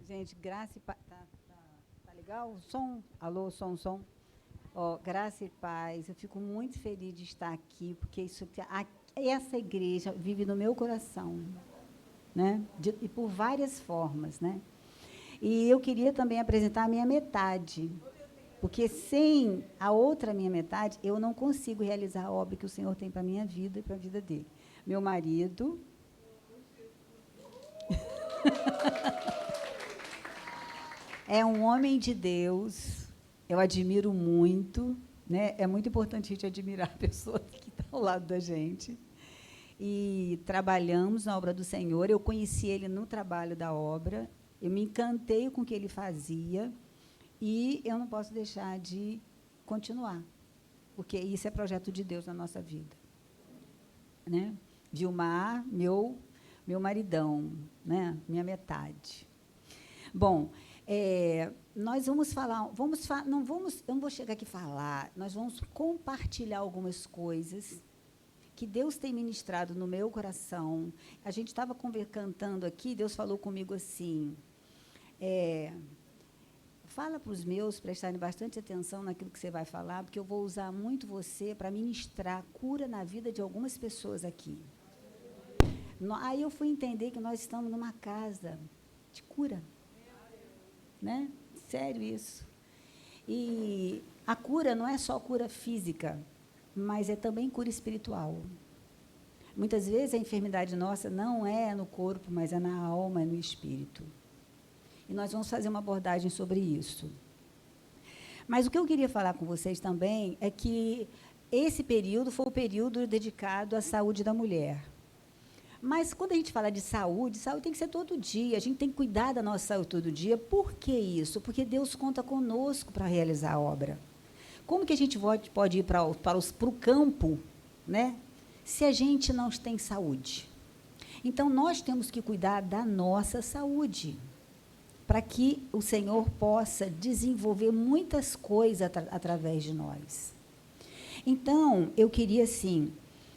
Gente, graça e paz. Tá legal? O som? Alô, som. Ó, graça e paz. Eu fico muito feliz de estar aqui, porque essa igreja vive no meu coração, né? E por várias formas, né? E eu queria também apresentar a minha metade, porque sem a outra minha metade, eu não consigo realizar a obra que o Senhor tem para a minha vida e para a vida dele. Meu marido. É um homem de Deus, eu admiro muito, né? É muito importante a gente admirar a pessoa que está ao lado da gente. E trabalhamos na obra do Senhor, eu conheci ele no trabalho da obra, eu me encantei com o que ele fazia, e eu não posso deixar de continuar, porque isso é projeto de Deus na nossa vida. Né? Vilmar, meu maridão, né? Minha metade. Bom, nós vamos falar, eu não vou chegar aqui e falar, nós vamos compartilhar algumas coisas que Deus tem ministrado no meu coração. A gente estava cantando aqui, Deus falou comigo assim, fala para os meus prestarem bastante atenção naquilo que você vai falar, porque eu vou usar muito você para ministrar cura na vida de algumas pessoas aqui. Aí eu fui entender que nós estamos numa casa de cura. Né? Sério isso. E a cura não é só cura física, mas é também cura espiritual. Muitas vezes a enfermidade nossa não é no corpo, mas é na alma, é no espírito. E nós vamos fazer uma abordagem sobre isso. Mas o que eu queria falar com vocês também é que esse período foi o período dedicado à saúde da mulher. Mas, quando a gente fala de saúde tem que ser todo dia, a gente tem que cuidar da nossa saúde todo dia. Por que isso? Porque Deus conta conosco para realizar a obra. Como que a gente pode ir para o campo, né, se a gente não tem saúde? Então, nós temos que cuidar da nossa saúde, para que o Senhor possa desenvolver muitas coisas através de nós. Então, eu queria, assim,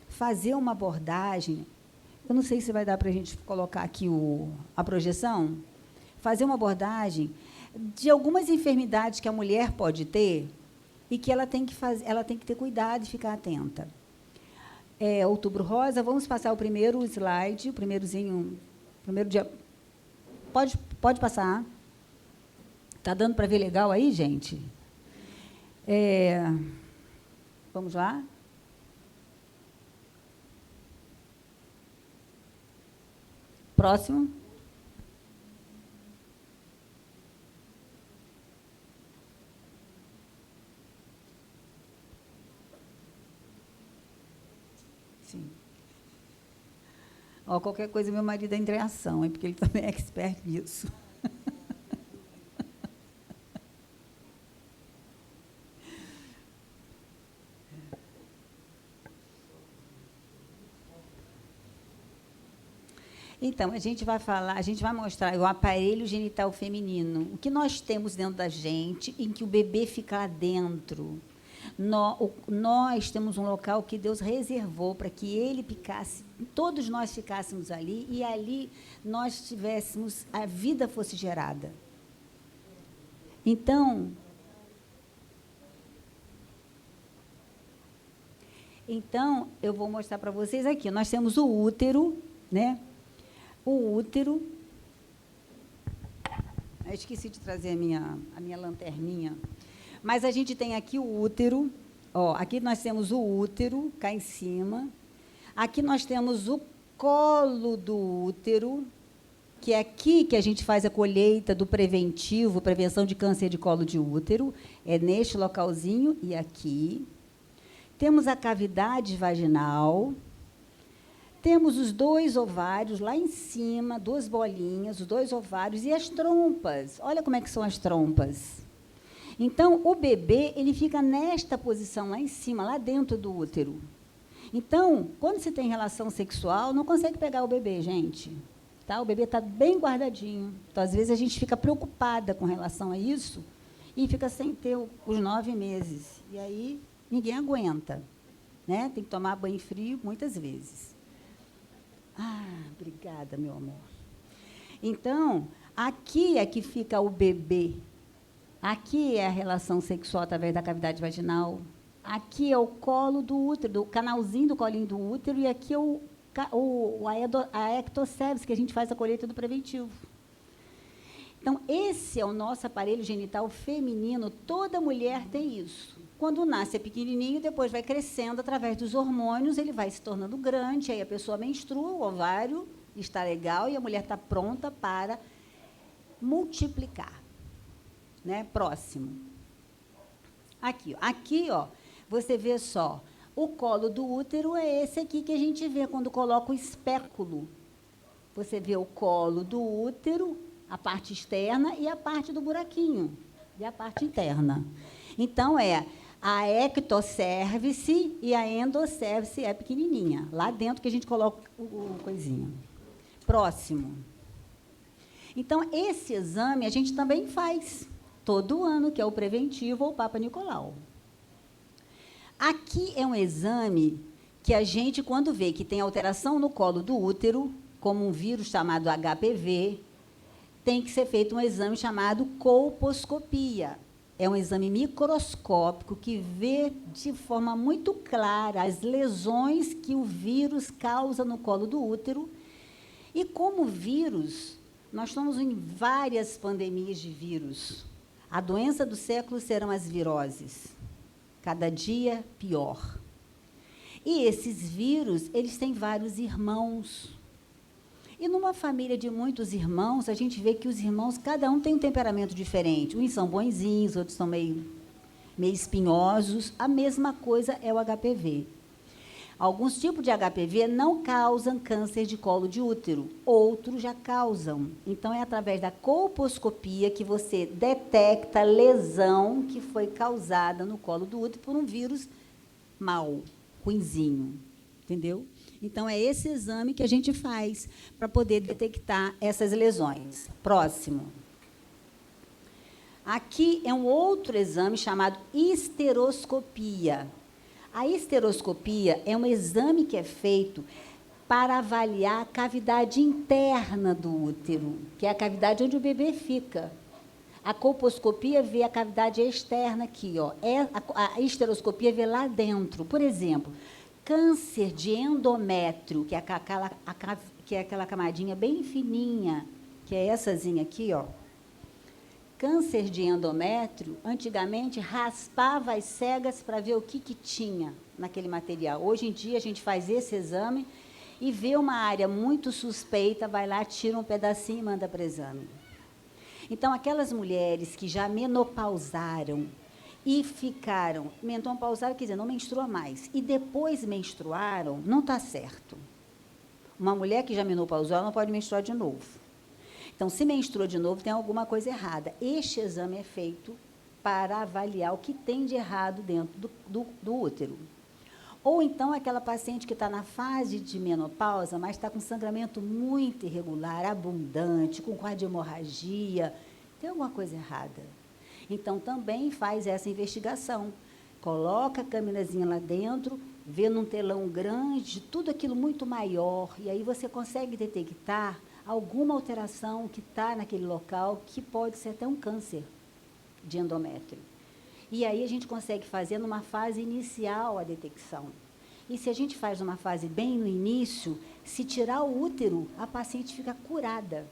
fazer uma abordagem. Eu não sei se vai dar para a gente colocar aqui a projeção, fazer uma abordagem de algumas enfermidades que a mulher pode ter e que ela tem que ter cuidado e ficar atenta. Outubro Rosa, vamos passar o primeiro slide, o primeiro dia. Pode passar. Está dando para ver legal aí, gente? Vamos lá? Próximo. Sim. Qualquer coisa, meu marido entra em ação, porque ele também é expert nisso. Então, a gente vai mostrar o aparelho genital feminino, o que nós temos dentro da gente, em que o bebê fica lá dentro. Nós temos um local que Deus reservou para que ele picasse, todos nós ficássemos ali, e ali nós tivéssemos, a vida fosse gerada. Então, eu vou mostrar para vocês aqui. Nós temos o útero, né? O útero. Eu esqueci de trazer a minha lanterninha. Mas a gente tem aqui o útero. Aqui nós temos o útero, cá em cima. Aqui nós temos o colo do útero, que é aqui que a gente faz a colheita do preventivo, prevenção de câncer de colo de útero. É neste localzinho e aqui. Temos a cavidade vaginal. Temos os 2 ovários lá em cima, 2 bolinhas, os 2 ovários e as trompas. Olha como é que são as trompas. Então, o bebê, ele fica nesta posição lá em cima, lá dentro do útero. Então, quando você tem relação sexual, não consegue pegar o bebê, gente. Tá? O bebê está bem guardadinho. Então, às vezes, a gente fica preocupada com relação a isso e fica sem ter os 9 meses. E aí, ninguém aguenta. Né? Tem que tomar banho frio muitas vezes. Obrigada, meu amor. Então, Aqui é que fica o bebê. Aqui é a relação sexual através da cavidade vaginal. Aqui é o colo do útero, o canalzinho do colinho do útero, e aqui é a ectocervix, que a gente faz a colheita do preventivo. Então, esse é o nosso aparelho genital feminino, toda mulher tem isso. Quando nasce é pequenininho, depois vai crescendo através dos hormônios, ele vai se tornando grande, aí a pessoa menstrua, o ovário está legal e a mulher está pronta para multiplicar. Né? Próximo. Aqui, ó, você vê só, o colo do útero é esse aqui que a gente vê quando coloca o espéculo. Você vê o colo do útero, a parte externa e a parte do buraquinho, e a parte interna. Então, é a ectocervix e a endocervix é pequenininha, lá dentro que a gente coloca o coisinho. Próximo. Então, esse exame a gente também faz todo ano, que é o preventivo ou Papa Nicolau. Aqui é um exame que a gente, quando vê que tem alteração no colo do útero, como um vírus chamado HPV, tem que ser feito um exame chamado colposcopia. É um exame microscópico que vê de forma muito clara as lesões que o vírus causa no colo do útero. E como vírus, nós estamos em várias pandemias de vírus. A doença do século serão as viroses. Cada dia pior. E esses vírus, eles têm vários irmãos. E numa família de muitos irmãos, a gente vê que os irmãos, cada um tem um temperamento diferente. Uns são bonzinhos, outros são meio espinhosos. A mesma coisa é o HPV. Alguns tipos de HPV não causam câncer de colo de útero, outros já causam. Então, é através da colposcopia que você detecta a lesão que foi causada no colo do útero por um vírus mau, ruinzinho, entendeu? Então, é esse exame que a gente faz para poder detectar essas lesões. Próximo. Aqui é um outro exame chamado histeroscopia. A histeroscopia é um exame que é feito para avaliar a cavidade interna do útero, que é a cavidade onde o bebê fica. A colposcopia vê a cavidade externa aqui, ó. A histeroscopia vê lá dentro. Por exemplo, câncer de endométrio, que é aquela camadinha bem fininha, que éessazinha aqui, ó. Câncer de endométrio, antigamente, raspava as cegas para ver o que tinha naquele material. Hoje em dia, a gente faz esse exame e vê uma área muito suspeita, vai lá, tira um pedacinho e manda para o exame. Então, aquelas mulheres que já menopausaram e ficaram... Menopausaram, quer dizer, não menstrua mais. E depois menstruaram, não está certo. Uma mulher que já menopausou, ela não pode menstruar de novo. Então, se menstrua de novo, tem alguma coisa errada. Este exame é feito para avaliar o que tem de errado dentro do útero. Ou então, aquela paciente que está na fase de menopausa, mas está com sangramento muito irregular, abundante, com quadro de hemorragia, tem alguma coisa errada. Então, também faz essa investigação. Coloca a câmerazinha lá dentro, vê num telão grande, tudo aquilo muito maior, e aí você consegue detectar alguma alteração que está naquele local, que pode ser até um câncer de endométrio. E aí a gente consegue fazer numa fase inicial a detecção. E se a gente faz numa fase bem no início, se tirar o útero, a paciente fica curada.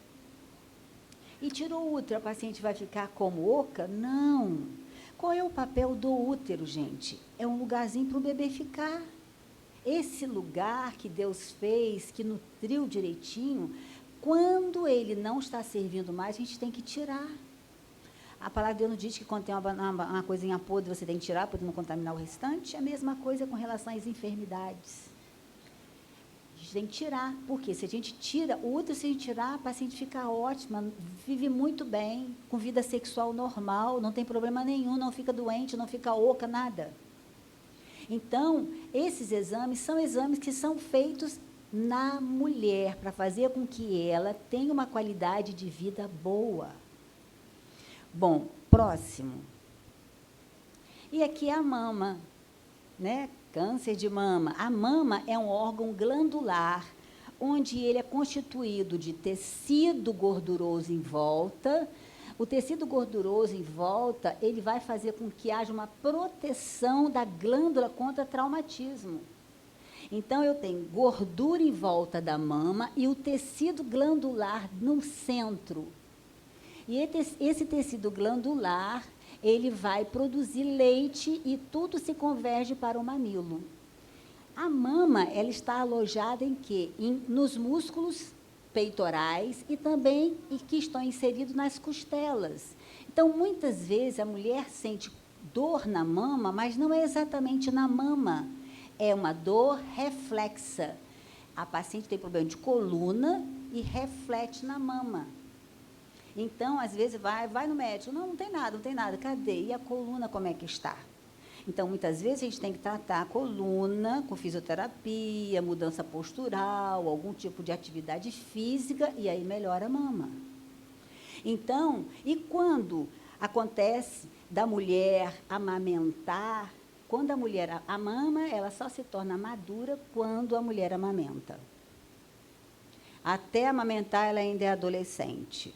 E tirou o útero, a paciente vai ficar como oca? Não. Qual é o papel do útero, gente? É um lugarzinho para o bebê ficar. Esse lugar que Deus fez, que nutriu direitinho, quando ele não está servindo mais, a gente tem que tirar. A palavra de Deus não diz que quando tem uma coisinha podre, você tem que tirar para não contaminar o restante. A mesma coisa com relação às enfermidades. A gente tem que tirar. Por quê? Se a gente tira, o útero, se a gente tirar, a paciente fica ótima, vive muito bem, com vida sexual normal, não tem problema nenhum, não fica doente, não fica oca, nada. Então, esses exames são exames que são feitos na mulher, para fazer com que ela tenha uma qualidade de vida boa. Bom, próximo. E aqui é a mama, né? Câncer de mama. A mama é um órgão glandular, onde ele é constituído de tecido gorduroso em volta. O tecido gorduroso em volta, ele vai fazer com que haja uma proteção da glândula contra traumatismo. Então, eu tenho gordura em volta da mama e o tecido glandular no centro. E esse tecido glandular, ele vai produzir leite e tudo se converge para o mamilo. A mama, ela está alojada em quê? Nos músculos peitorais e também que estão inseridos nas costelas. Então, muitas vezes, a mulher sente dor na mama, mas não é exatamente na mama. É uma dor reflexa. A paciente tem problema de coluna e reflete na mama. Então, às vezes, vai no médico. Não tem nada, não tem nada. Cadê? E a coluna, como é que está? Então, muitas vezes, a gente tem que tratar a coluna com fisioterapia, mudança postural, algum tipo de atividade física, e aí melhora a mama. Então, e quando acontece da mulher amamentar, quando a mulher, a mama, ela só se torna madura quando a mulher amamenta. Até amamentar, ela ainda é adolescente.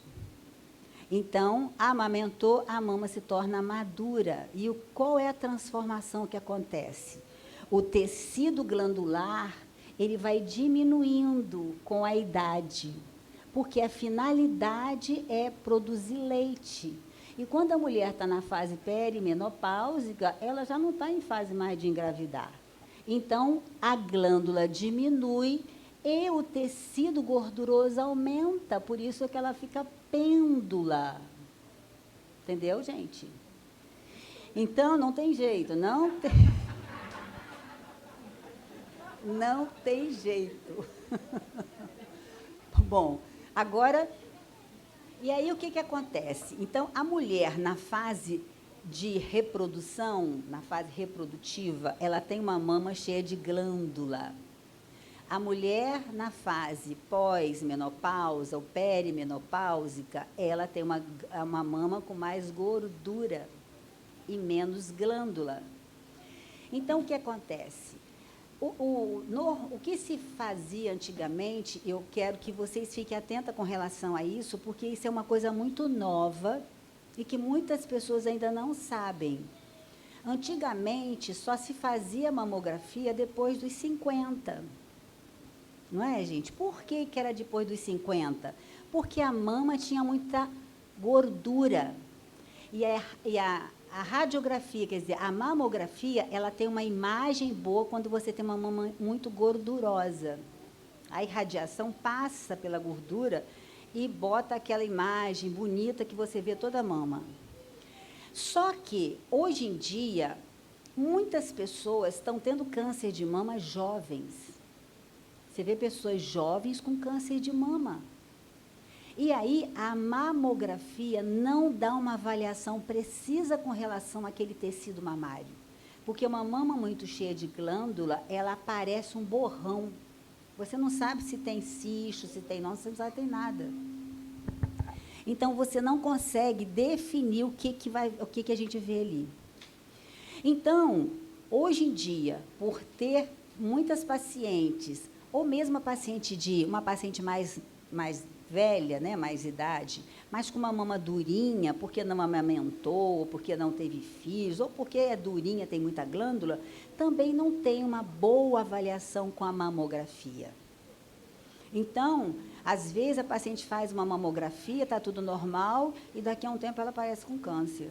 Então, amamentou, a mama se torna madura. E qual é a transformação que acontece? O tecido glandular, ele vai diminuindo com a idade, porque a finalidade é produzir leite. E quando a mulher está na fase perimenopáusica, ela já não está em fase mais de engravidar. Então, a glândula diminui e o tecido gorduroso aumenta, por isso é que ela fica pêndula. Entendeu, gente? Então, não tem jeito, não tem jeito. Bom, agora, e aí o que acontece? Então, a mulher na fase de reprodução, na fase reprodutiva, ela tem uma mama cheia de glândula. A mulher na fase pós-menopausa ou perimenopáusica, ela tem uma mama com mais gordura e menos glândula. Então, o que acontece? O que se fazia antigamente, eu quero que vocês fiquem atentas com relação a isso, porque isso é uma coisa muito nova e que muitas pessoas ainda não sabem. Antigamente, só se fazia mamografia depois dos 50. Não é, gente? Por que era depois dos 50? Porque a mama tinha muita gordura. E a radiografia, quer dizer, a mamografia, ela tem uma imagem boa quando você tem uma mama muito gordurosa. A irradiação passa pela gordura e bota aquela imagem bonita que você vê toda a mama. Só que, hoje em dia, muitas pessoas estão tendo câncer de mama jovens. Você vê pessoas jovens com câncer de mama. E aí, a mamografia não dá uma avaliação precisa com relação àquele tecido mamário. Porque uma mama muito cheia de glândula, ela parece um borrão. Você não sabe se tem cisto, se tem não, você não sabe se tem nada. Então, você não consegue definir o que a gente vê ali. Então, hoje em dia, por ter muitas pacientes, ou mesmo uma paciente mais velha, né, mais idade, mas com uma mama durinha, porque não amamentou, ou porque não teve filhos, ou porque é durinha, tem muita glândula, também não tem uma boa avaliação com a mamografia. Então, às vezes a paciente faz uma mamografia, está tudo normal, e daqui a um tempo ela aparece com câncer.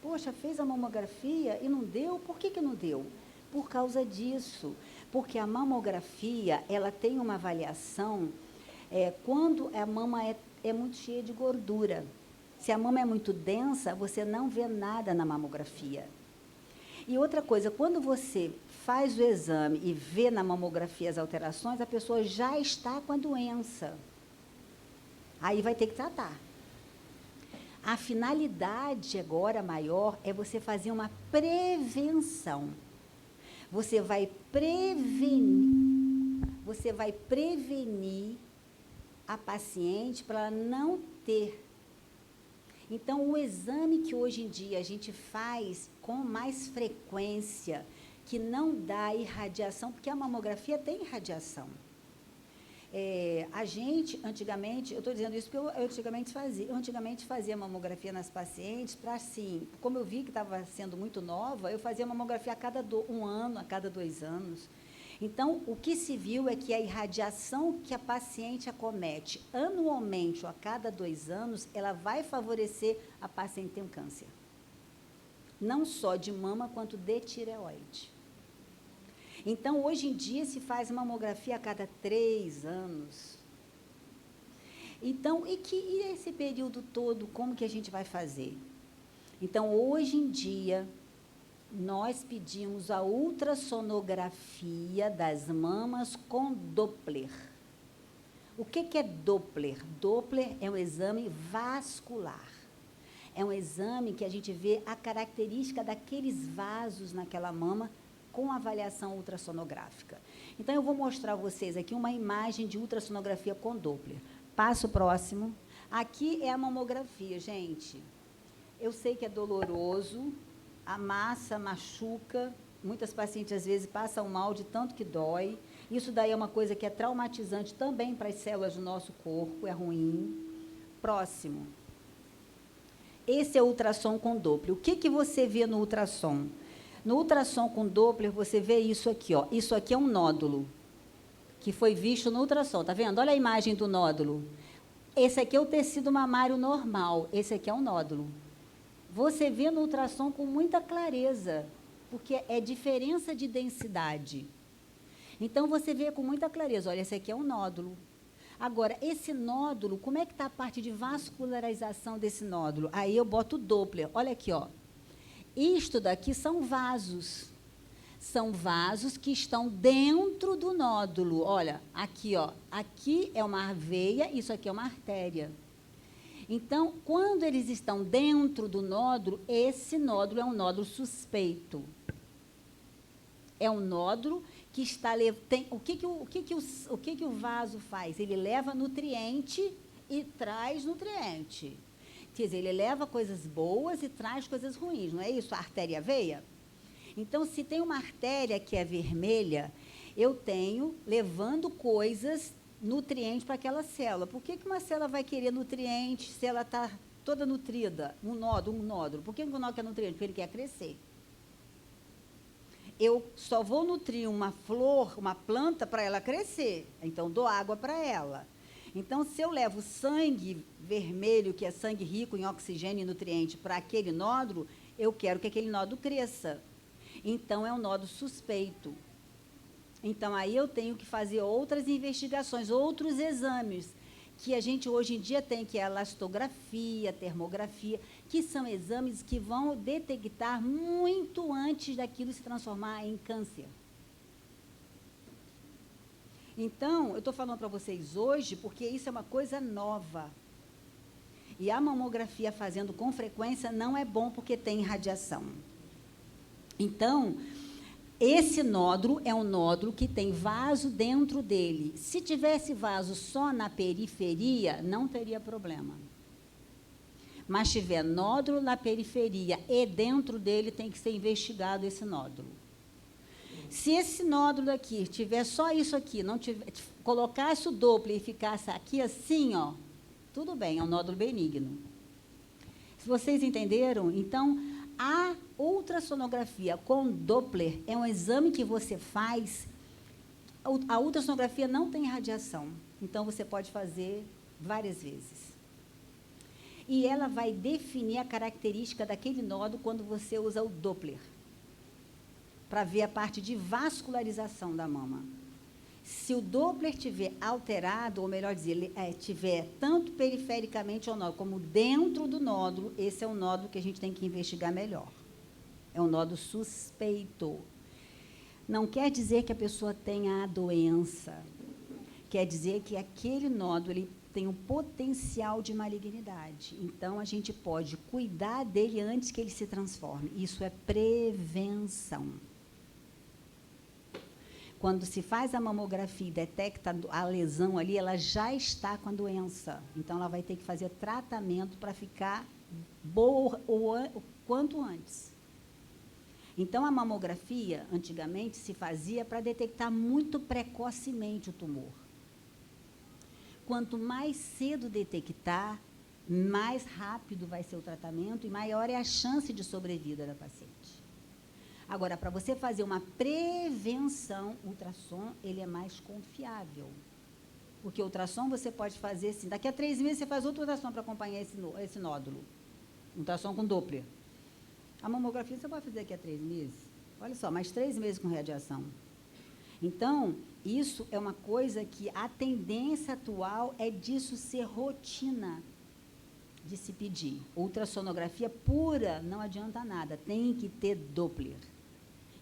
Poxa, fez a mamografia e não deu? Por que não deu? Por causa disso. Porque a mamografia, ela tem uma avaliação quando a mama é muito cheia de gordura. Se a mama é muito densa, você não vê nada na mamografia. E outra coisa, quando você faz o exame e vê na mamografia as alterações, a pessoa já está com a doença. Aí vai ter que tratar. A finalidade agora maior é você fazer uma prevenção. Você vai prevenir a paciente para ela não ter. Então, o exame que hoje em dia a gente faz com mais frequência, que não dá irradiação, porque a mamografia tem irradiação. A gente, antigamente, eu estou dizendo isso porque eu antigamente fazia mamografia nas pacientes para, assim, como eu vi que estava sendo muito nova, eu fazia mamografia a cada 1 ano, a cada 2 anos. Então, o que se viu é que a irradiação que a paciente acomete anualmente ou a cada 2 anos, ela vai favorecer a paciente ter um câncer. Não só de mama, quanto de tireoide. Então, hoje em dia, se faz mamografia a cada 3 anos. Então, e esse período todo, como que a gente vai fazer? Então, hoje em dia, nós pedimos a ultrassonografia das mamas com Doppler. O que é Doppler? Doppler é um exame vascular. É um exame que a gente vê a característica daqueles vasos naquela mama com avaliação ultrassonográfica. Então, eu vou mostrar a vocês aqui uma imagem de ultrassonografia com Doppler. Passo próximo. Aqui é a mamografia, gente. Eu sei que é doloroso, a massa machuca, muitas pacientes às vezes passam mal de tanto que dói. Isso daí é uma coisa que é traumatizante também para as células do nosso corpo, é ruim. Próximo. Esse é o ultrassom com Doppler. O que você vê no ultrassom? No ultrassom com Doppler, você vê isso aqui, ó. Isso aqui é um nódulo que foi visto no ultrassom, tá vendo? Olha a imagem do nódulo. Esse aqui é o tecido mamário normal, esse aqui é um nódulo. Você vê no ultrassom com muita clareza, porque é diferença de densidade. Então, você vê com muita clareza, olha, esse aqui é um nódulo. Agora, esse nódulo, como é que está a parte de vascularização desse nódulo? Aí eu boto o Doppler, olha aqui, ó. Isto daqui são vasos. São vasos que estão dentro do nódulo. Olha, aqui, ó. Aqui é uma veia, isso aqui é uma artéria. Então, quando eles estão dentro do nódulo, esse nódulo é um nódulo suspeito. É um nódulo que está... O que o vaso faz? Ele leva nutriente e traz nutriente. Quer dizer, ele leva coisas boas e traz coisas ruins, não é isso? A artéria e a veia? Então, se tem uma artéria que é vermelha, eu tenho levando coisas, nutrientes para aquela célula. Por que uma célula vai querer nutrientes se ela está toda nutrida? Um nódulo. Por que o nódulo quer nutriente? Porque ele quer crescer. Eu só vou nutrir uma flor, uma planta, para ela crescer. Então, dou água para ela. Então, se eu levo sangue vermelho, que é sangue rico em oxigênio e nutriente, para aquele nódulo, eu quero que aquele nódulo cresça. Então, é um nódulo suspeito. Então, aí eu tenho que fazer outras investigações, outros exames, que a gente hoje em dia tem, que é a elastografia, termografia, que são exames que vão detectar muito antes daquilo se transformar em câncer. Então, eu estou falando para vocês hoje porque isso é uma coisa nova. E a mamografia fazendo com frequência não é bom porque tem radiação. Então, esse nódulo é um nódulo que tem vaso dentro dele. Se tivesse vaso só na periferia, não teria problema. Mas tiver nódulo na periferia e dentro dele, tem que ser investigado esse nódulo. Se esse nódulo aqui tiver só isso aqui, não tiver, colocasse o Doppler e ficasse aqui assim, ó, tudo bem, é um nódulo benigno. Se vocês entenderam, então, a ultrassonografia com Doppler é um exame que você faz. A ultrassonografia não tem radiação, então você pode fazer várias vezes. E ela vai definir a característica daquele nódulo quando você usa o Doppler, para ver a parte de vascularização da mama. Se o Doppler estiver alterado, ou melhor dizer, estiver tanto perifericamente ao nódulo, como dentro do nódulo, esse é um nódulo que a gente tem que investigar melhor. É um nódulo suspeito. Não quer dizer que a pessoa tenha a doença. Quer dizer que aquele nódulo ele tem um potencial de malignidade. Então, a gente pode cuidar dele antes que ele se transforme. Isso é prevenção. Quando se faz a mamografia e detecta a lesão ali, ela já está com a doença. Então, ela vai ter que fazer tratamento para ficar boa o quanto antes. Então, a mamografia, antigamente, se fazia para detectar muito precocemente o tumor. quanto mais cedo detectar, mais rápido vai ser o tratamento e maior é a chance de sobrevida da paciente. Agora, para você fazer uma prevenção, o ultrassom, ele é mais confiável. Porque o ultrassom você pode fazer assim, daqui a 3 meses você faz outro ultrassom para acompanhar esse nódulo. Ultrassom com Doppler. A mamografia você pode fazer daqui a 3 meses. Olha só, mais 3 meses com radiação. Então, isso é uma coisa que a tendência atual é disso ser rotina de se pedir. Ultrassonografia pura não adianta nada, tem que ter Doppler.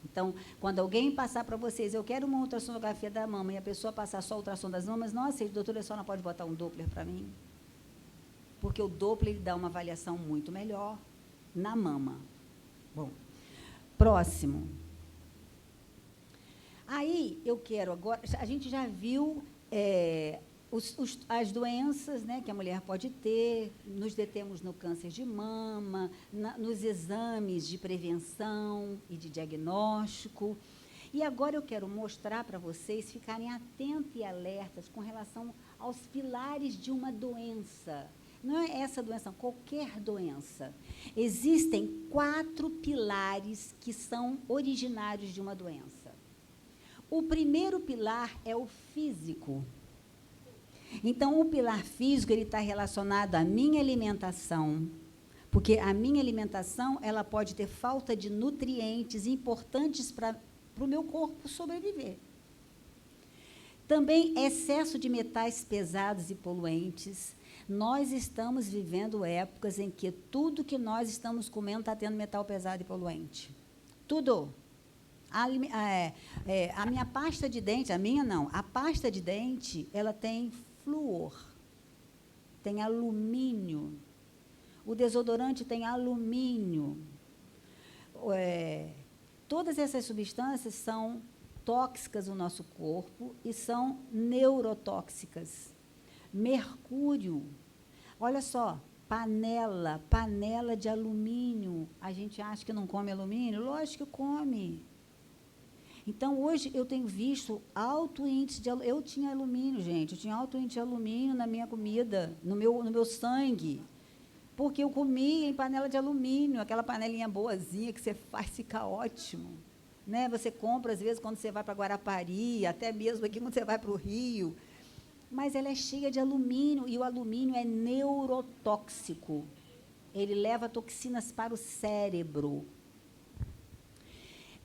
Então, quando alguém passar para vocês, eu quero uma ultrassonografia da mama, e a pessoa passar só ultrassom das mamas, não aceito, doutora, só não pode botar um Doppler para mim? Porque o Doppler ele dá uma avaliação muito melhor na mama. Bom, próximo. Aí, eu quero agora, a gente já viu as doenças, né, que a mulher pode ter, nos detemos no câncer de mama, nos exames de prevenção e de diagnóstico. E agora eu quero mostrar para vocês ficarem atentos e alertas com relação aos pilares de uma doença. Não é essa doença, qualquer doença. Existem 4 pilares que são originários de uma doença. O primeiro pilar é o físico. Então, o pilar físico ele está relacionado à minha alimentação, porque a minha alimentação ela pode ter falta de nutrientes importantes para o meu corpo sobreviver. Também excesso de metais pesados e poluentes. Nós estamos vivendo épocas em que tudo que nós estamos comendo está tendo metal pesado e poluente. Tudo. A minha pasta de dente, a minha não, a pasta de dente, ela tem flúor, tem alumínio, o desodorante tem alumínio. Todas essas substâncias são tóxicas no nosso corpo e são neurotóxicas. Mercúrio, olha só, panela de alumínio, a gente acha que não come alumínio? Lógico que come. Então, hoje, eu tenho visto alto índice de alumínio. Eu tinha alumínio, gente. Eu tinha alto índice de alumínio na minha comida, no meu sangue. Porque eu comia em panela de alumínio, aquela panelinha boazinha que você faz ficar ótimo. Né? Você compra, às vezes, quando você vai para Guarapari, até mesmo aqui quando você vai para o Rio. Mas ela é cheia de alumínio, e o alumínio é neurotóxico. Ele leva toxinas para o cérebro.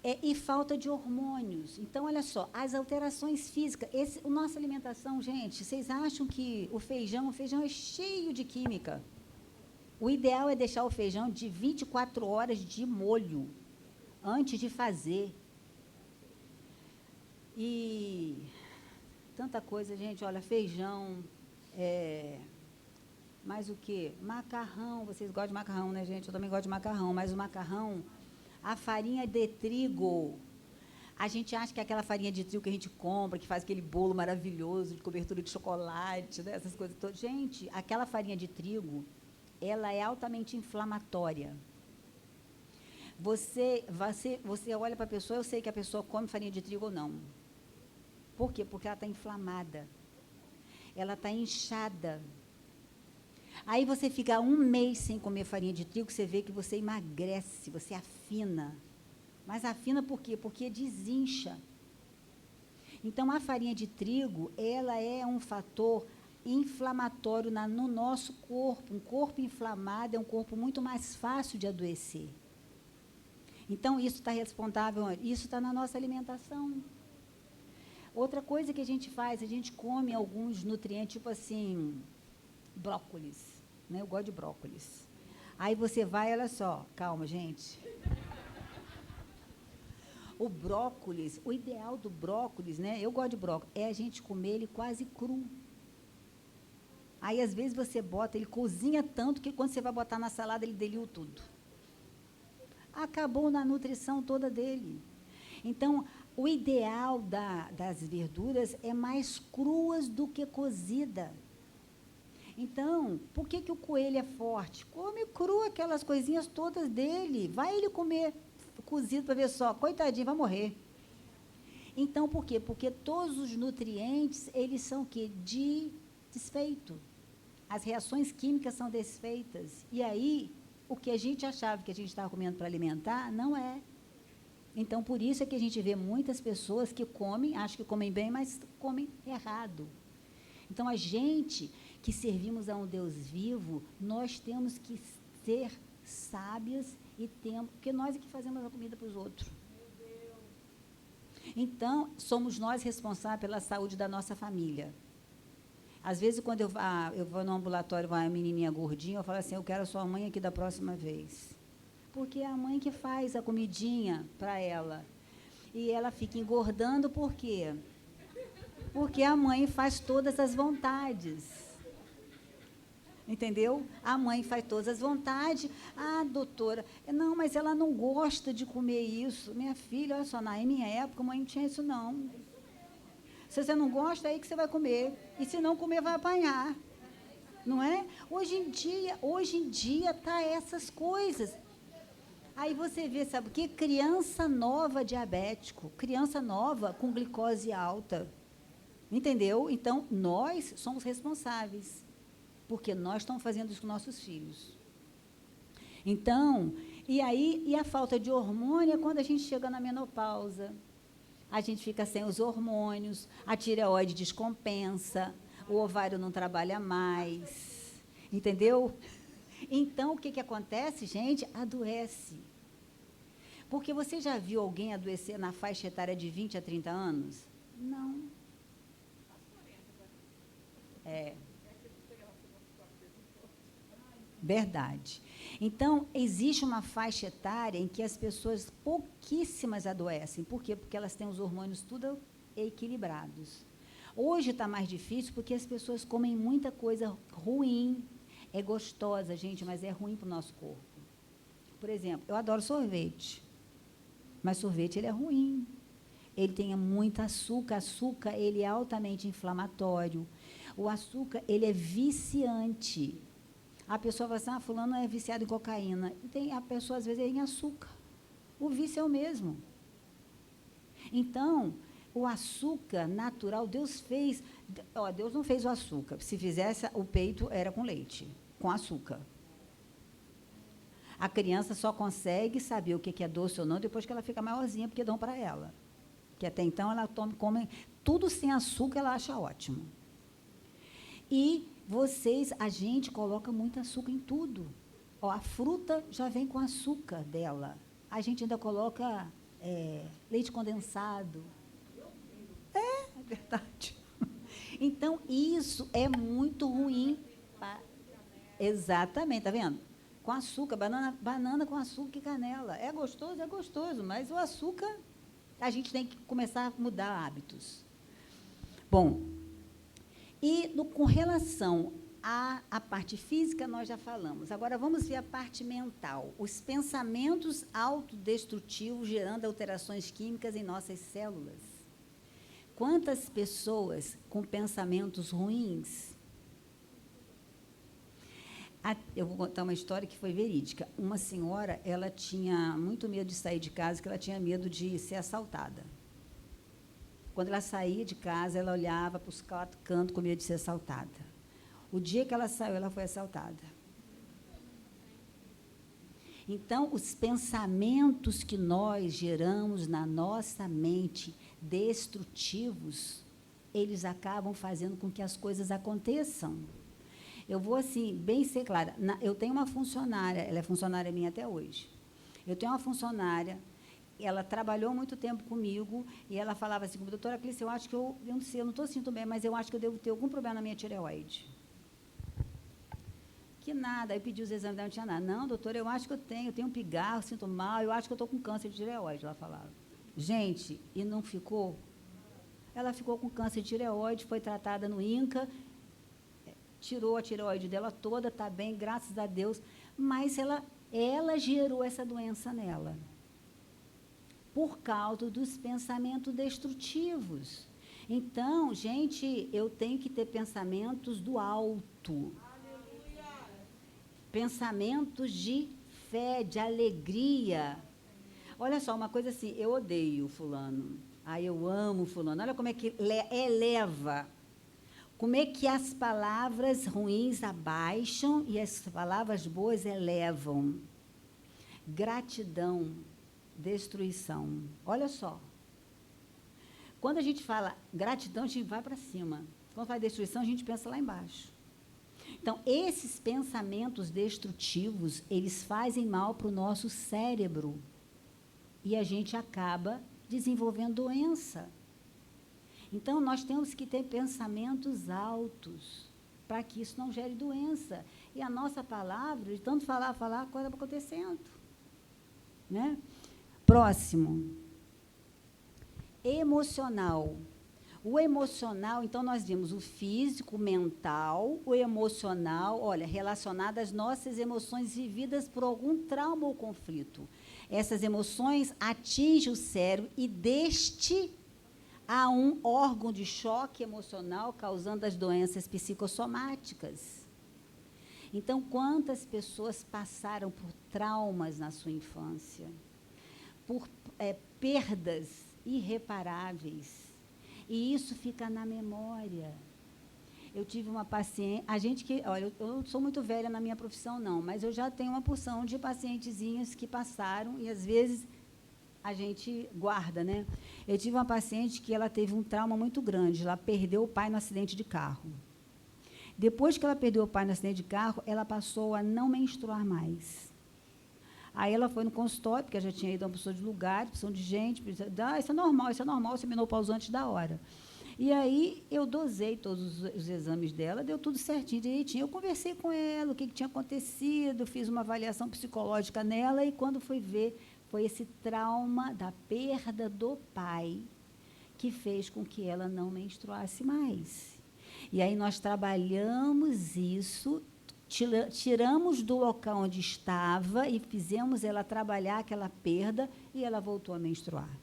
E falta de hormônios. Então, olha só, as alterações físicas. A nossa alimentação, gente, vocês acham que o feijão é cheio de química. O ideal é deixar o feijão de 24 horas de molho, antes de fazer. E tanta coisa, gente, olha, feijão, mais o quê? Macarrão, vocês gostam de macarrão, né, gente? Eu também gosto de macarrão, mas o macarrão... A farinha de trigo, a gente acha que é aquela farinha de trigo que a gente compra, que faz aquele bolo maravilhoso de cobertura de chocolate, né, essas coisas todas. Gente, aquela farinha de trigo, ela é altamente inflamatória. Você olha para a pessoa, eu sei que a pessoa come farinha de trigo ou não. Por quê? Porque ela está inflamada. Ela está inchada. Aí você fica 1 mês sem comer farinha de trigo, você vê que você emagrece, você afina. Mas afina por quê? Porque desincha. Então, a farinha de trigo, ela é um fator inflamatório no nosso corpo. Um corpo inflamado é um corpo muito mais fácil de adoecer. Então, isso está responsável, isso está na nossa alimentação. Outra coisa que a gente faz, a gente come alguns nutrientes, tipo assim... brócolis, né? Eu gosto de brócolis. Aí você vai, olha só, calma, gente. O brócolis, o ideal do brócolis, né? Eu gosto de brócolis, é a gente comer ele quase cru. Aí, às vezes, você bota, ele cozinha tanto que quando você vai botar na salada, ele deliu tudo. Acabou na nutrição toda dele. Então, o ideal das verduras é mais cruas do que cozida. Então, por que o coelho é forte? Come cru aquelas coisinhas todas dele. Vai ele comer cozido para ver só. Coitadinho, vai morrer. Então, por quê? Porque todos os nutrientes, eles são o quê? desfeito. As reações químicas são desfeitas. E aí, o que a gente achava que a gente estava comendo para alimentar, não é. Então, por isso é que a gente vê muitas pessoas que comem, acham que comem bem, mas comem errado. Então, a gente que servimos a um Deus vivo, nós temos que ser sábios e temos, porque nós é que fazemos a comida para os outros. Então, somos nós responsáveis pela saúde da nossa família. Às vezes, quando eu vou no ambulatório, vai uma menininha gordinha, eu falo assim, eu quero a sua mãe aqui da próxima vez. Porque é a mãe que faz a comidinha para ela. E ela fica engordando, por quê? Porque a mãe faz todas as vontades. Entendeu? A mãe faz todas as vontades. Ah, doutora, não, mas ela não gosta de comer isso. Minha filha, olha só, na minha época, a mãe não tinha isso, não. Se você não gosta, é aí que você vai comer. E se não comer, vai apanhar. Não é? Hoje em dia tá essas coisas. Aí você vê, sabe o quê? Criança nova diabético, criança nova com glicose alta. Entendeu? Então, nós somos responsáveis, porque nós estamos fazendo isso com nossos filhos. Então, e a falta de hormônio é quando a gente chega na menopausa. A gente fica sem os hormônios, a tireoide descompensa, o ovário não trabalha mais. Entendeu? Então, o que acontece, gente? Adoece. Porque você já viu alguém adoecer na faixa etária de 20 a 30 anos? Não. É. Verdade. Então, existe uma faixa etária em que as pessoas, pouquíssimas, adoecem. Por quê? Porque elas têm os hormônios tudo equilibrados. Hoje está mais difícil porque as pessoas comem muita coisa ruim. É gostosa, gente, mas é ruim para o nosso corpo. Por exemplo, eu adoro sorvete, mas sorvete ele é ruim. Ele tem muito açúcar. Açúcar, ele é altamente inflamatório. O açúcar, ele é viciante. A pessoa fala assim, ah, fulano é viciado em cocaína. E a pessoa, às vezes, é em açúcar. O vício é o mesmo. Então, o açúcar natural, Deus fez... Deus não fez o açúcar. Se fizesse, o peito era com leite, com açúcar. A criança só consegue saber o que é doce ou não depois que ela fica maiorzinha, porque dão para ela. Que até então ela come tudo sem açúcar, ela acha ótimo. E a gente coloca muito açúcar em tudo. Ó, a fruta já vem com açúcar dela. A gente ainda coloca leite condensado. É verdade. Então, isso é muito ruim. Exatamente, tá vendo? Com açúcar, banana com açúcar e canela. É gostoso, mas o açúcar, a gente tem que começar a mudar hábitos. Bom, com relação à parte física, nós já falamos. Agora, vamos ver a parte mental. Os pensamentos autodestrutivos gerando alterações químicas em nossas células. Quantas pessoas com pensamentos ruins? Eu vou contar uma história que foi verídica. Uma senhora, ela tinha muito medo de sair de casa, porque ela tinha medo de ser assaltada. Quando ela saía de casa, ela olhava para os 4 cantos com medo de ser assaltada. O dia que ela saiu, ela foi assaltada. Então, os pensamentos que nós geramos na nossa mente, destrutivos, eles acabam fazendo com que as coisas aconteçam. Eu vou, assim, bem ser clara. Eu tenho uma funcionária, ela é funcionária minha até hoje. Eu tenho uma funcionária, ela trabalhou muito tempo comigo, e ela falava assim, doutora Clícia, eu acho que eu não sei, eu não estou sentindo bem, mas eu acho que eu devo ter algum problema na minha tireoide. Que nada, aí pedi os exames dela, não tinha nada. Não, doutora, eu acho que eu tenho um pigarro, sinto mal, eu acho que eu estou com câncer de tireoide, ela falava. Gente, e não ficou? Ela ficou com câncer de tireoide, foi tratada no INCA, tirou a tireoide dela toda, está bem, graças a Deus, mas ela gerou essa doença nela, por causa dos pensamentos destrutivos. Então, gente, eu tenho que ter pensamentos do alto. Pensamentos de fé, de alegria. Olha só, uma coisa assim, eu odeio fulano, eu amo fulano, olha como é que eleva. Como é que as palavras ruins abaixam e as palavras boas elevam? Gratidão, destruição. Olha só. Quando a gente fala gratidão, a gente vai para cima. Quando fala destruição, a gente pensa lá embaixo. Então, esses pensamentos destrutivos, eles fazem mal para o nosso cérebro. E a gente acaba desenvolvendo doença. Então, nós temos que ter pensamentos altos para que isso não gere doença. E a nossa palavra, de tanto falar, a coisa vai acontecendo. Né? Próximo. Emocional. O emocional, então, nós vimos o físico, o mental, o emocional, olha, relacionado às nossas emoções vividas por algum trauma ou conflito. Essas emoções atingem o cérebro e deste há um órgão de choque emocional causando as doenças psicossomáticas. Então, quantas pessoas passaram por traumas na sua infância? Por perdas irreparáveis. E isso fica na memória. Eu tive uma paciente, olha, eu não sou muito velha na minha profissão, não, mas eu já tenho uma porção de pacientezinhas que passaram e, às vezes, a gente guarda, né? Eu tive uma paciente que ela teve um trauma muito grande, ela perdeu o pai no acidente de carro. Depois que ela perdeu o pai no acidente de carro, ela passou a não menstruar mais. Aí ela foi no consultório, porque já tinha ido a uma pessoa de lugar, opção de gente, isso é normal, você é menopausante da hora. E aí eu dosei todos os exames dela, deu tudo certinho, direitinho. Eu conversei com ela, o que tinha acontecido, fiz uma avaliação psicológica nela, e quando fui ver, foi esse trauma da perda do pai que fez com que ela não menstruasse mais. E aí nós trabalhamos isso, tiramos do local onde estava e fizemos ela trabalhar aquela perda e ela voltou a menstruar.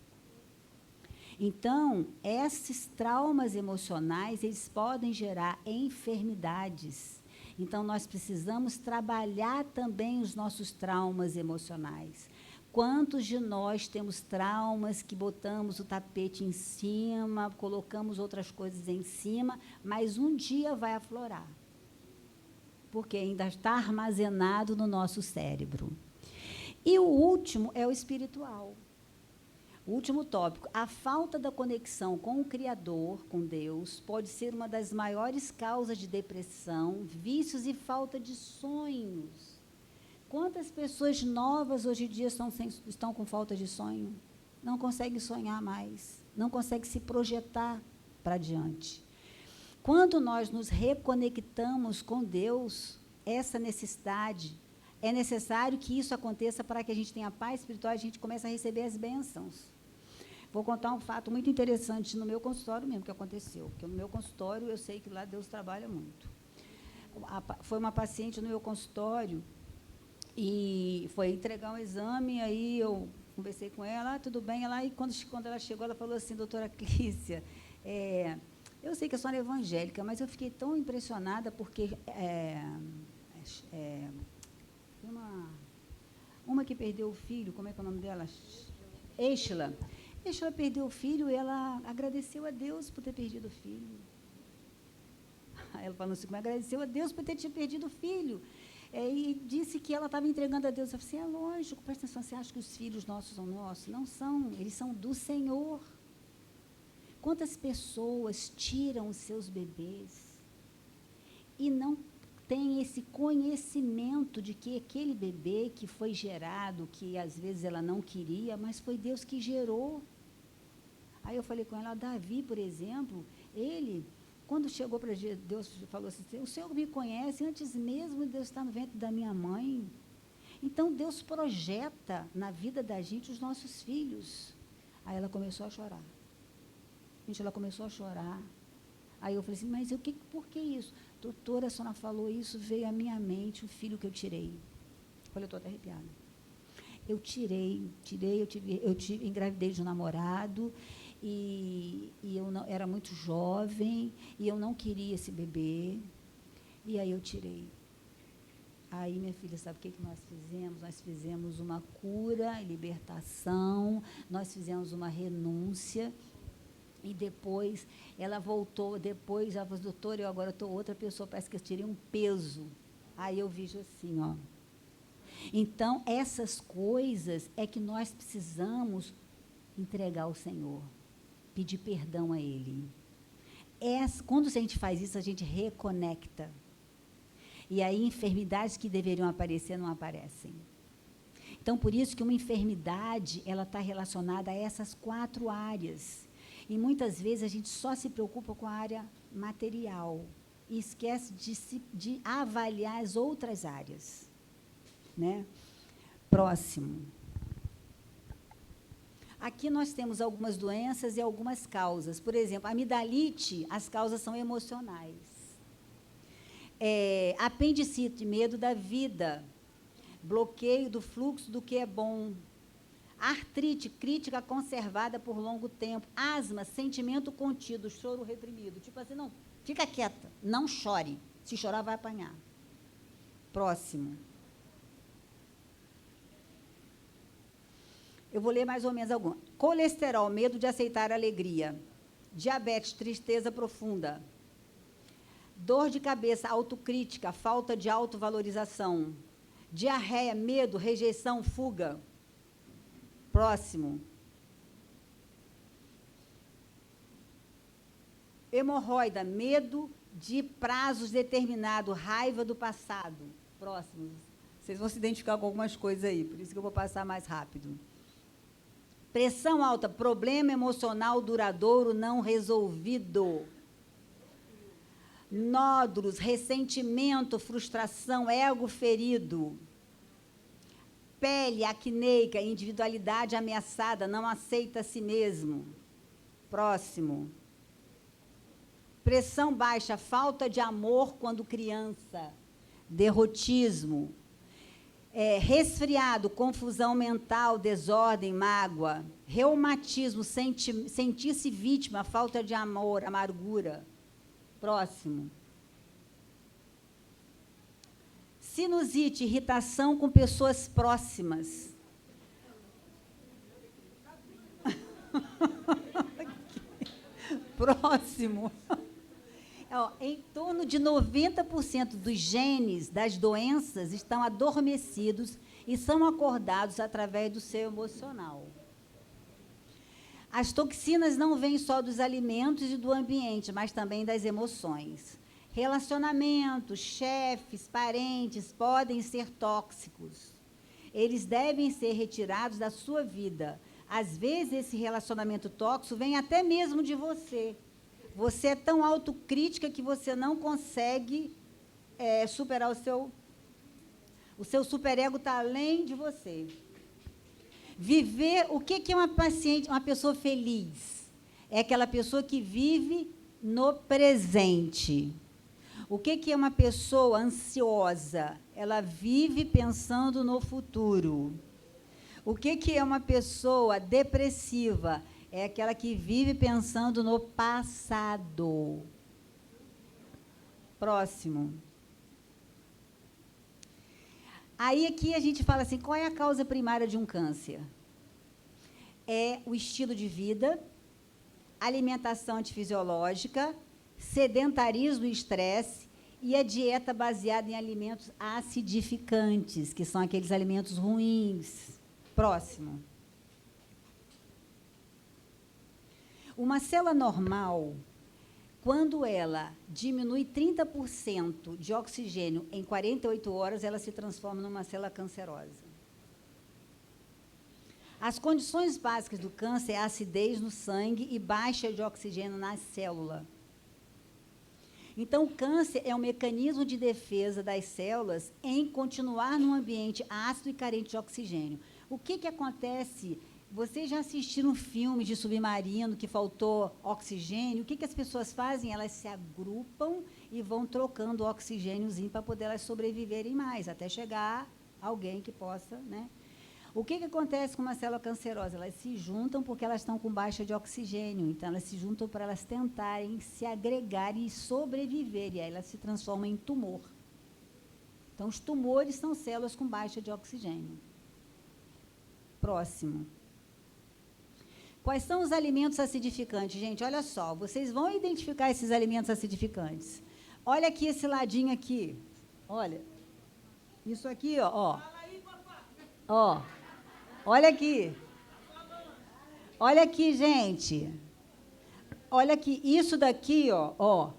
Então, esses traumas emocionais, eles podem gerar enfermidades. Então, nós precisamos trabalhar também os nossos traumas emocionais. Quantos de nós temos traumas que botamos o tapete em cima, colocamos outras coisas em cima, mas um dia vai aflorar? Porque ainda está armazenado no nosso cérebro. E o último é o espiritual. O último tópico, a falta da conexão com o Criador, com Deus, pode ser uma das maiores causas de depressão, vícios e falta de sonhos. Quantas pessoas novas hoje em dia estão com falta de sonho? Não conseguem sonhar mais, não conseguem se projetar para diante. Quando nós nos reconectamos com Deus, essa necessidade, é necessário que isso aconteça para que a gente tenha paz espiritual e a gente comece a receber as bênçãos. Vou contar um fato muito interessante no meu consultório mesmo que aconteceu, porque no meu consultório eu sei que lá Deus trabalha muito. Foi uma paciente no meu consultório e foi entregar um exame, aí eu conversei com ela, tudo bem, e quando ela chegou, ela falou assim, doutora Clícia, eu sei que a senhora é evangélica, mas eu fiquei tão impressionada porque uma que perdeu o filho, como é que é o nome dela? Eixla. Ela perdeu o filho e ela agradeceu a Deus por ter perdido o filho. Ela falou assim, agradeceu a Deus por ter perdido o filho. E disse que ela estava entregando a Deus. Eu falei assim, lógico, presta atenção, você acha que os filhos nossos são nossos? Não são, eles são do Senhor. Quantas pessoas tiram os seus bebês e não têm esse conhecimento de que aquele bebê que foi gerado, que às vezes ela não queria, mas foi Deus que gerou. Aí eu falei com ela, Davi, por exemplo, ele, quando chegou para Deus, falou assim, o Senhor me conhece antes mesmo de Deus estar no ventre da minha mãe. Então, Deus projeta na vida da gente os nossos filhos. Aí ela começou a chorar. Gente, ela começou a chorar. Aí eu falei assim, mas por que isso? Doutora, a senhora falou isso, veio à minha mente o filho que eu tirei. Olha, eu estou até arrepiada. Eu engravidei de um namorado, e eu não, era muito jovem, e eu não queria esse bebê, e aí eu tirei. Aí, minha filha, sabe o que nós fizemos? Nós fizemos uma cura, libertação, nós fizemos uma renúncia, E depois ela voltou, depois ela falou, doutora, eu agora estou outra pessoa, parece que eu tirei um peso. Aí eu vejo assim, ó. Então, essas coisas é que nós precisamos entregar ao Senhor, pedir perdão a Ele. Quando a gente faz isso, a gente reconecta. E aí, enfermidades que deveriam aparecer, não aparecem. Então, por isso que uma enfermidade, ela está relacionada a essas 4 áreas. E muitas vezes a gente só se preocupa com a área material e esquece de avaliar as outras áreas. Né? Próximo. Aqui nós temos algumas doenças e algumas causas. Por exemplo, a amidalite, as causas são emocionais. Apendicite, medo da vida. Bloqueio do fluxo do que é bom. Artrite, crítica conservada por longo tempo. Asma, sentimento contido, choro reprimido. Tipo assim, não, fica quieta, não chore. Se chorar, vai apanhar. Próximo. Eu vou ler mais ou menos algum. Colesterol, medo de aceitar a alegria. Diabetes, tristeza profunda. Dor de cabeça, autocrítica, falta de autovalorização. Diarreia, medo, rejeição, fuga. Próximo. Hemorroida, medo de prazos determinados, raiva do passado. Próximo. Vocês vão se identificar com algumas coisas aí, por isso que eu vou passar mais rápido. Pressão alta, problema emocional duradouro não resolvido. Nódulos, ressentimento, frustração, ego ferido. Pele acneica, individualidade ameaçada, não aceita a si mesmo. Próximo. Pressão baixa, falta de amor quando criança. Derrotismo. Resfriado, confusão mental, desordem, mágoa. Reumatismo, sentir-se vítima, falta de amor, amargura. Próximo. Sinusite, irritação com pessoas próximas. Próximo. Em torno de 90% dos genes das doenças estão adormecidos e são acordados através do seu emocional. As toxinas não vêm só dos alimentos e do ambiente, mas também das emoções. Relacionamentos, chefes, parentes podem ser tóxicos. Eles devem ser retirados da sua vida. Às vezes, esse relacionamento tóxico vem até mesmo de você. Você é tão autocrítica que você não consegue superar o seu superego está além de você. Viver, o que é uma pessoa feliz? É aquela pessoa que vive no presente. O que é uma pessoa ansiosa? Ela vive pensando no futuro. O que é uma pessoa depressiva? É aquela que vive pensando no passado. Próximo. Aí aqui a gente fala assim, qual é a causa primária de um câncer? É o estilo de vida, alimentação antifisiológica, sedentarismo e estresse e a dieta baseada em alimentos acidificantes, que são aqueles alimentos ruins. Próximo. Uma célula normal, quando ela diminui 30% de oxigênio em 48 horas, ela se transforma numa célula cancerosa. As condições básicas do câncer é a acidez no sangue e baixa de oxigênio na célula. Então, o câncer é um mecanismo de defesa das células em continuar num ambiente ácido e carente de oxigênio. O que acontece? Vocês já assistiram filmes de submarino que faltou oxigênio? O que as pessoas fazem? Elas se agrupam e vão trocando o oxigêniozinho para poder elas sobreviverem mais, até chegar alguém que possa, né? O que acontece com uma célula cancerosa? Elas se juntam porque elas estão com baixa de oxigênio, então elas se juntam para elas tentarem se agregar e sobreviver, e aí elas se transformam em tumor. Então, os tumores são células com baixa de oxigênio. Próximo. Quais são os alimentos acidificantes? Gente, olha só, vocês vão identificar esses alimentos acidificantes. Olha aqui esse ladinho aqui. Olha. Isso aqui, ó. Ó. Olha aqui. Olha aqui, gente. Olha aqui, isso daqui, ó.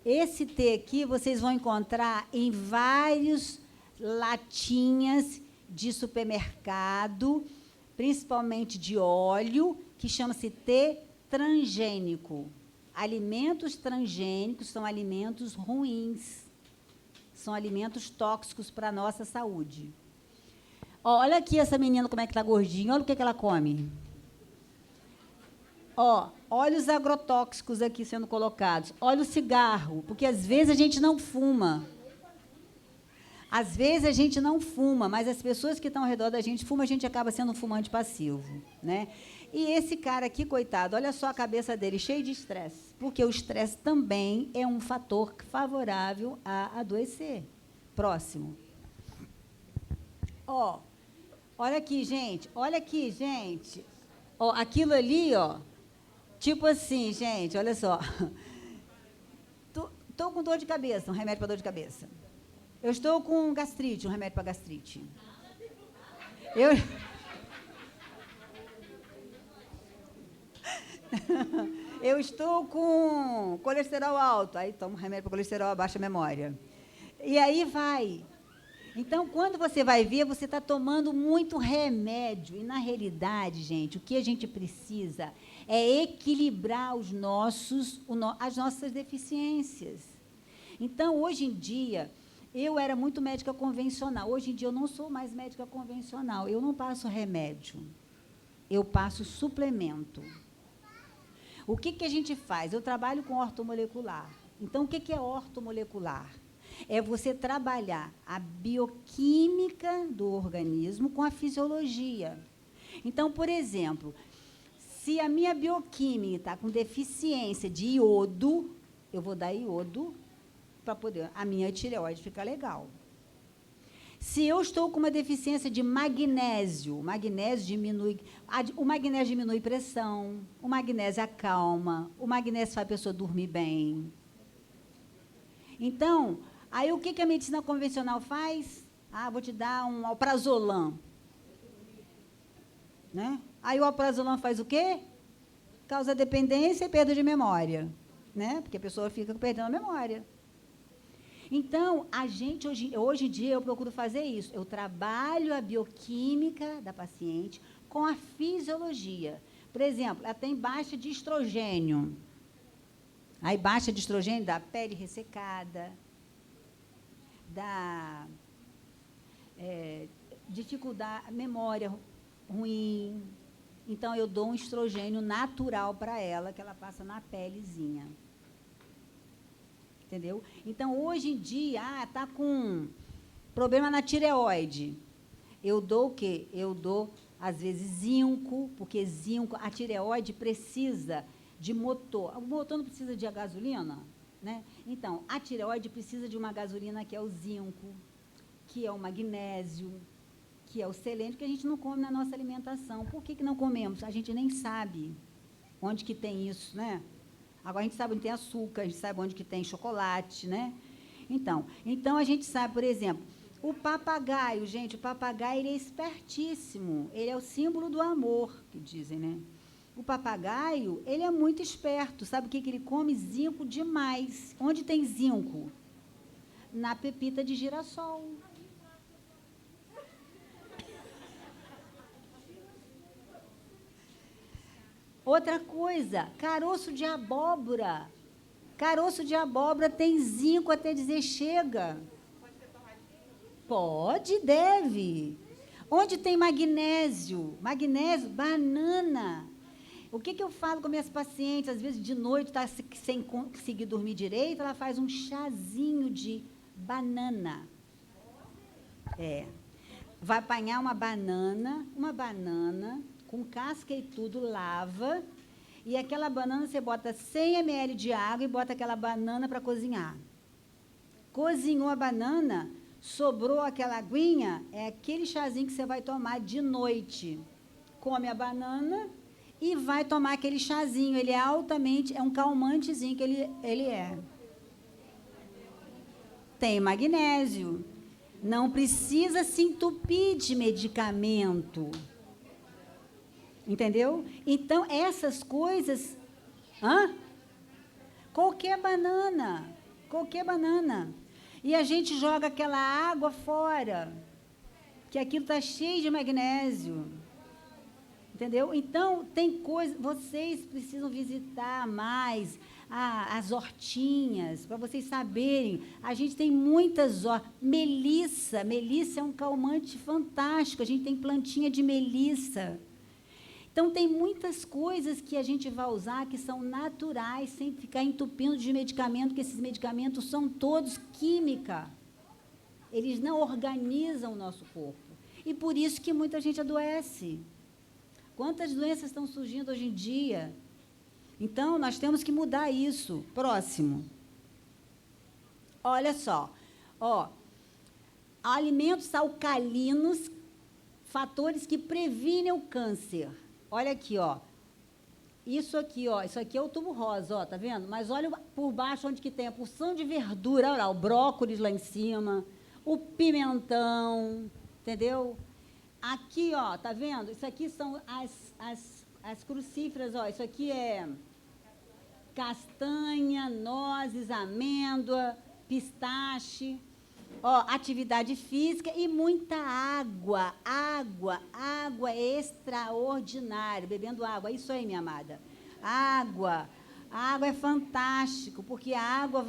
Esse T aqui vocês vão encontrar em vários latinhas de supermercado, principalmente de óleo, que chama-se T transgênico. Alimentos transgênicos são alimentos ruins. São alimentos tóxicos para a nossa saúde. Ó, olha aqui essa menina como é que está gordinha. Olha o que ela come. Ó, olha os agrotóxicos aqui sendo colocados. Olha o cigarro, porque às vezes a gente não fuma. Às vezes a gente não fuma, mas as pessoas que estão ao redor da gente fumam, a gente acaba sendo um fumante passivo, né? E esse cara aqui, coitado, olha só a cabeça dele, cheio de estresse, porque o estresse também é um fator favorável a adoecer. Próximo. Ó, olha aqui, gente, Ó, aquilo ali, ó, tipo assim, gente, olha só. Tô com dor de cabeça, um remédio para dor de cabeça. Eu estou com gastrite, um remédio para gastrite. Eu estou com colesterol alto, aí tomo um remédio para colesterol, baixa a memória. E aí vai. Então, quando você vai ver, você está tomando muito remédio. E, na realidade, gente, o que a gente precisa é equilibrar as nossas deficiências. Então, hoje em dia, eu era muito médica convencional. Hoje em dia, eu não sou mais médica convencional. Eu não passo remédio. Eu passo suplemento. O que a gente faz? Eu trabalho com ortomolecular. Então, o que é ortomolecular? É você trabalhar a bioquímica do organismo com a fisiologia. Então, por exemplo, se a minha bioquímica está com deficiência de iodo, eu vou dar iodo para poder a minha tireoide ficar legal. Se eu estou com uma deficiência de magnésio, o magnésio diminui pressão, o magnésio acalma, o magnésio faz a pessoa dormir bem. Então, aí o que a medicina convencional faz? Ah, vou te dar um alprazolam. Né? Aí o alprazolam faz o quê? Causa dependência e perda de memória. Né? Porque a pessoa fica perdendo a memória. Então, a gente, hoje em dia, eu procuro fazer isso. Eu trabalho a bioquímica da paciente com a fisiologia. Por exemplo, ela tem baixa de estrogênio. Aí, baixa de estrogênio dá pele ressecada, dá dificuldade, memória ruim. Então, eu dou um estrogênio natural para ela, que ela passa na pelezinha. Entendeu? Então, hoje em dia, está com problema na tireoide. Eu dou o quê? Eu dou, às vezes, zinco, porque zinco, a tireoide precisa de motor. O motor não precisa de gasolina, né? Então, a tireoide precisa de uma gasolina que é o zinco, que é o magnésio, que é o selênio, que a gente não come na nossa alimentação. Por que não comemos? A gente nem sabe onde que tem isso, né? Agora, a gente sabe onde tem açúcar, a gente sabe onde que tem chocolate, né? Então a gente sabe, por exemplo, o papagaio, gente, o papagaio ele é espertíssimo. Ele é o símbolo do amor, que dizem, né? O papagaio, ele é muito esperto. Sabe o que ele come? Zinco demais. Onde tem zinco? Na pepita de girassol. Outra coisa, caroço de abóbora. Caroço de abóbora tem zinco até dizer chega. Pode, deve. Onde tem magnésio? Magnésio, banana. O que eu falo com minhas pacientes? Às vezes, de noite, está sem conseguir dormir direito, ela faz um chazinho de banana. Vai apanhar uma banana com casca e tudo, lava, e aquela banana você bota 100 ml de água e bota aquela banana para cozinhar. Cozinhou a banana, sobrou aquela aguinha, é aquele chazinho que você vai tomar de noite. Come a banana e vai tomar aquele chazinho. Ele é altamente, é um calmantezinho que ele é. Tem magnésio. Não precisa se entupir de medicamento. Entendeu? Então, essas coisas... Qualquer banana. Qualquer banana. E a gente joga aquela água fora, que aquilo está cheio de magnésio. Entendeu? Então, tem coisa... Vocês precisam visitar mais as hortinhas, para vocês saberem. A gente tem muitas melissa. Melissa é um calmante fantástico. A gente tem plantinha de melissa. Então, tem muitas coisas que a gente vai usar que são naturais, sem ficar entupindo de medicamento, que esses medicamentos são todos química. Eles não organizam o nosso corpo. E por isso que muita gente adoece. Quantas doenças estão surgindo hoje em dia? Então, nós temos que mudar isso. Próximo. Olha só. Alimentos alcalinos, fatores que previnem o câncer. Olha aqui, Isso aqui é o tubo rosa, tá vendo? Mas olha por baixo onde que tem a porção de verdura, olha lá, o brócolis lá em cima, o pimentão, entendeu? Aqui, tá vendo? Isso aqui são as crucíferas, isso aqui é castanha, nozes, amêndoa, pistache, atividade física e muita água. Água é extraordinário, bebendo água. Isso aí, minha amada. Água é fantástico, porque a água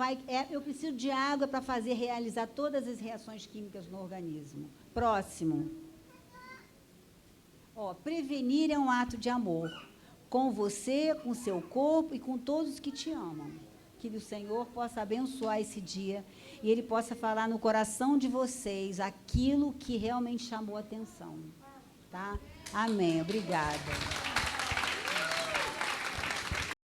eu preciso de água para realizar todas as reações químicas no organismo. Próximo. Prevenir é um ato de amor. Com você, com seu corpo e com todos que te amam. Que o Senhor possa abençoar esse dia e Ele possa falar no coração de vocês aquilo que realmente chamou a atenção. Tá? Amém. Obrigada.